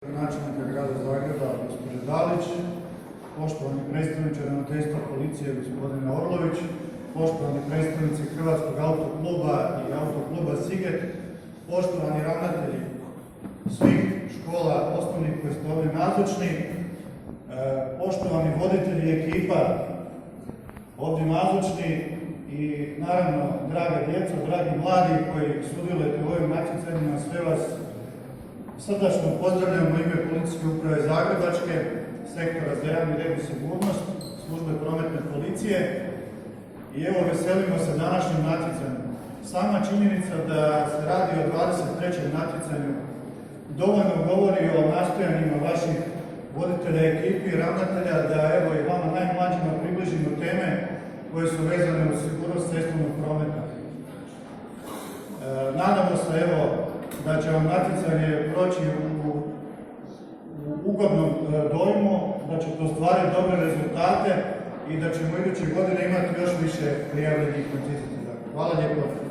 Načelnika grada Zagreba, gospođe Dalić, poštovani predstavniče ravnateljstva policije, gospodine Orlović, poštovani predstavnici Hrvatskog autokluba i autokluba Siget, poštovani ravnatelji svih škola osnovnih koji ste ovdje nazočni, poštovani voditelji ekipa ovdje nazočni i naravno draga djeco, dragi mladi koji sudjelujete u ovim natjecanjima, sve vas srdačno pozdravljam u ime Policijske uprave Zagrebačke, sektora za javni red i sigurnost, službe prometne policije i evo veselimo se današnjem natjecanju. Sama činjenica da se radi o 23. natjecanju dovoljno govori o nastojanjima vaših voditelja ekipi i ravnatelja da evo i vama najmlađima približimo teme koje su vezane uz sigurnost cestovnog prometa. Nadamo se evo da će vam natjecanje proći u ugodnom dojmu, da ćete ostvariti dobre rezultate i da ćemo iduće godine imati još više prijavljenih natjecatelja. Hvala lijepo.